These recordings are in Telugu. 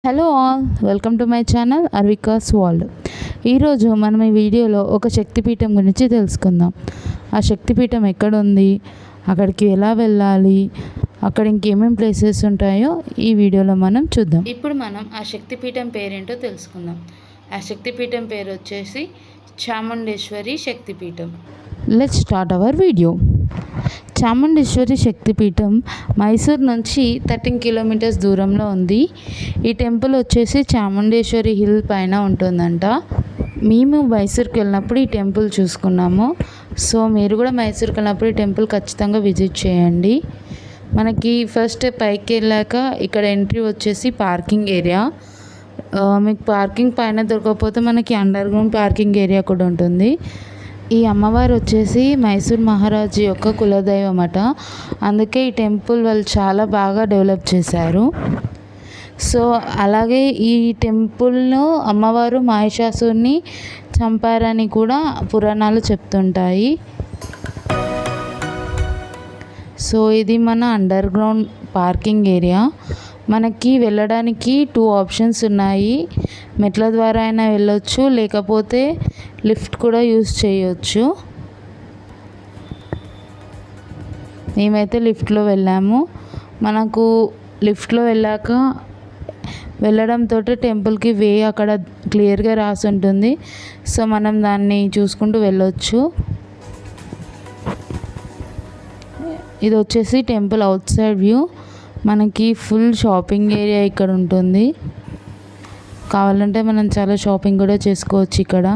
Hello all, welcome to my channel Arvika's World. ఈరోజు మనం ఈ వీడియోలో ఒక శక్తిపీఠం గురించి తెలుసుకుందాం. ఆ శక్తిపీఠం ఎక్కడ ఉంది, అక్కడికి ఎలా వెళ్ళాలి, అక్కడ ఇంకేమేమి ప్లేసెస్ ఉంటాయో ఈ వీడియోలో మనం చూద్దాం. ఇప్పుడు మనం ఆ శక్తిపీఠం పేరేంటో తెలుసుకుందాం. ఆ శక్తిపీఠం పేరు వచ్చేసి Chamundeshwari Shaktipeetham. Let's start our video. Chamundeshwari Shaktipeetham Mysore నుంచి 13 కిలోమీటర్స్ దూరంలో ఉంది. ఈ టెంపుల్ వచ్చేసి చాముండేశ్వరి హిల్ పైన ఉంటుందంట. మేము మైసూర్కి వెళ్ళినప్పుడు ఈ టెంపుల్ చూసుకున్నాము. సో మీరు కూడా మైసూర్కి వెళ్ళినప్పుడు ఈ టెంపుల్ ఖచ్చితంగా విజిట్ చేయండి. మనకి ఫస్ట్ పైకి వెళ్ళాక ఇక్కడ ఎంట్రీ వచ్చేసి పార్కింగ్ ఏరియా. మీకు పార్కింగ్ పైన దొరకకపోతే మనకి అండర్ గ్రౌండ్ పార్కింగ్ ఏరియా కూడా ఉంటుంది. ఈ అమ్మవారు వచ్చేసి మైసూర్ మహారాజు యొక్క కులదైవం అట. అందుకే ఈ టెంపుల్ వాళ్ళు చాలా బాగా డెవలప్ చేశారు. సో అలాగే ఈ టెంపుల్లో అమ్మవారు మహిషాసురుని చంపారని కూడా పురాణాలు చెప్తుంటాయి. సో ఇది మన అండర్ గ్రౌండ్ పార్కింగ్ ఏరియా. మనకి వెళ్ళడానికి 2 ఆప్షన్స్ ఉన్నాయి. మెట్ల ద్వారా అయినా వెళ్ళొచ్చు, లేకపోతే లిఫ్ట్ కూడా యూస్ చేయొచ్చు. మేమైతే లిఫ్ట్లో వెళ్ళాము. మనకు లిఫ్ట్లో వెళ్ళడంతో టెంపుల్కి వే అక్కడ క్లియర్గా రాసి ఉంటుంది. సో మనం దాన్ని చూసుకుంటూ వెళ్ళొచ్చు. ఇది వచ్చేసి టెంపుల్ అవుట్ సైడ్ వ్యూ. మనకి ఫుల్ షాపింగ్ ఏరియా ఇక్కడ ఉంటుంది. కావాలంటే మనం చాలా షాపింగ్ కూడా చేసుకోవచ్చు ఇక్కడ.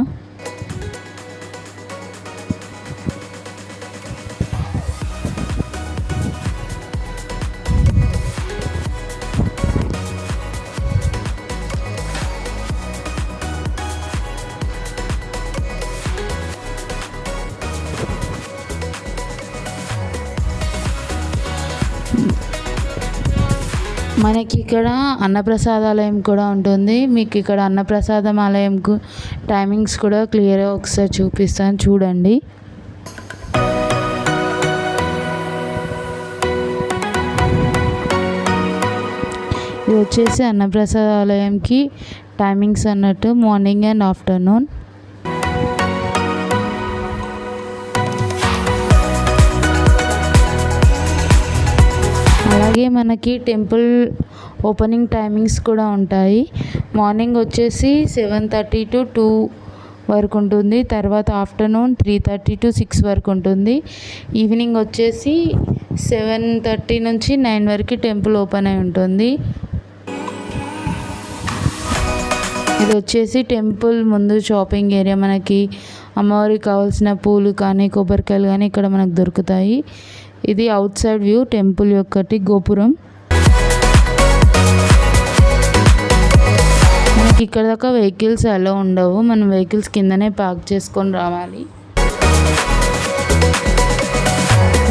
మనకి ఇక్కడ అన్నప్రసాదాలయం కూడా ఉంటుంది. మీకు ఇక్కడ అన్నప్రసాదం ఆలయంకు టైమింగ్స్ కూడా క్లియర్గా ఒకసారి చూపిస్తాను, చూడండి. ఇది వచ్చేసి అన్నప్రసాదాలయంకి టైమింగ్స్ అన్నట్టు మార్నింగ్ అండ్ ఆఫ్టర్నూన్. అలాగే మనకి టెంపుల్ ఓపెనింగ్ టైమింగ్స్ కూడా ఉంటాయి. మార్నింగ్ వచ్చేసి 7:30 to 2 వరకు ఉంటుంది. తర్వాత ఆఫ్టర్నూన్ 3:30 to 6 వరకు ఉంటుంది. ఈవినింగ్ వచ్చేసి 7:30 నుంచి 9 వరకు టెంపుల్ ఓపెన్ అయి ఉంటుంది. ఇది వచ్చేసి టెంపుల్ ముందు షాపింగ్ ఏరియా. మనకి అమ్మవారికి కావాల్సిన పూలు కానీ కొబ్బరికాయలు కానీ ఇక్కడ మనకు దొరుకుతాయి. ఇది అవుట్ సైడ్ వ్యూ టెంపుల్ యొక్కటి గోపురం. మనకి ఇక్కడ దాకా వెహికల్స్ అలా ఉండవు. మనం వెహికల్స్ కిందనే పార్క్ చేసుకొని రావాలి.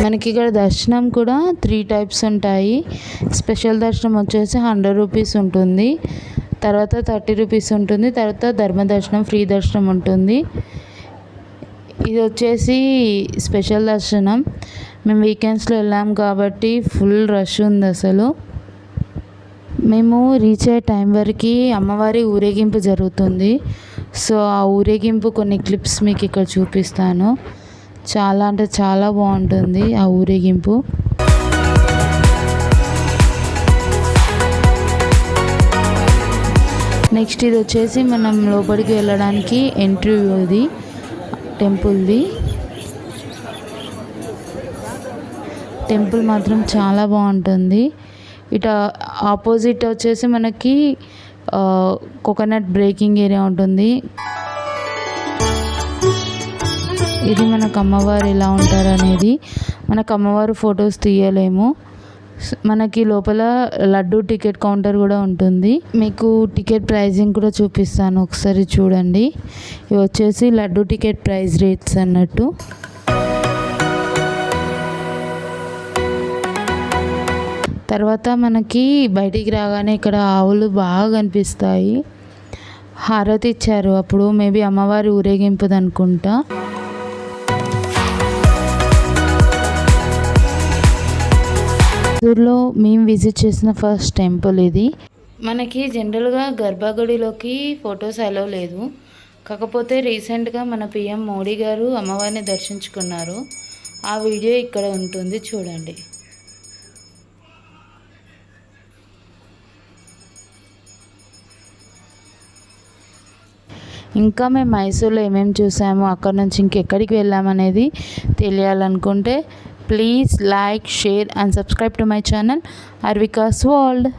మనకి ఇక్కడ దర్శనం కూడా 3 టైప్స్ ఉంటాయి. స్పెషల్ దర్శనం వచ్చేసి 100 రూపీస్ ఉంటుంది. తర్వాత 30 రూపీస్ ఉంటుంది. తర్వాత ధర్మ దర్శనం, ఫ్రీ దర్శనం ఉంటుంది. ఇది వచ్చేసి స్పెషల్ దర్శనం. మేము వీకెండ్స్లో వెళ్ళాం కాబట్టి ఫుల్ రష్ ఉంది అసలు. మేము రీచ్ అయ్యే టైం వరకు అమ్మవారి ఊరేగింపు జరుగుతుంది. సో ఆ ఊరేగింపు కొన్ని క్లిప్స్ మీకు ఇక్కడ చూపిస్తాను. చాలా అంటే చాలా బాగుంటుంది ఆ ఊరేగింపు. నెక్స్ట్ ఇది వచ్చేసి మనం లోపలికి వెళ్ళడానికి ఎంట్రీ ఇది టెంపుల్ది. టెంపుల్ మాత్రం చాలా బాగుంటుంది. ఇటు ఆపోజిట్ వచ్చేసి మనకి కోకోనట్ బ్రేకింగ్ ఏరియా ఉంటుంది. ఇది మనకు అమ్మవారు ఎలా ఉంటారు అనేది. మనకు అమ్మవారు ఫొటోస్ తీయలేము. మనకి లోపల లడ్డు టికెట్ కౌంటర్ కూడా ఉంటుంది. మీకు టికెట్ ప్రైజింగ్ కూడా చూపిస్తాను, ఒకసారి చూడండి. ఇవి వచ్చేసి లడ్డు టికెట్ ప్రైస్ రేట్స్ అన్నట్టు. తర్వాత మనకి బయటికి రాగానే ఇక్కడ ఆవులు బాగా కనిపిస్తాయి. హారతి ఇచ్చారు అప్పుడు, మేబీ అమ్మవారి ఊరేగింపుది అనుకుంటా. మైసూర్లో మేము విజిట్ చేసిన ఫస్ట్ టెంపుల్ ఇది. మనకి జనరల్గా గర్భగుడిలోకి ఫొటోస్ అలో లేదు. కాకపోతే రీసెంట్గా మన పిఎం మోడీ గారు అమ్మవారిని దర్శించుకున్నారు. ఆ వీడియో ఇక్కడ ఉంటుంది, చూడండి. ఇంకా మేము మైసూర్లో ఏమేమి చూసాము, అక్కడ నుంచి ఇంకెక్కడికి వెళ్ళామనేది తెలియాలనుకుంటే please like, share and subscribe to my channel Arvika's world.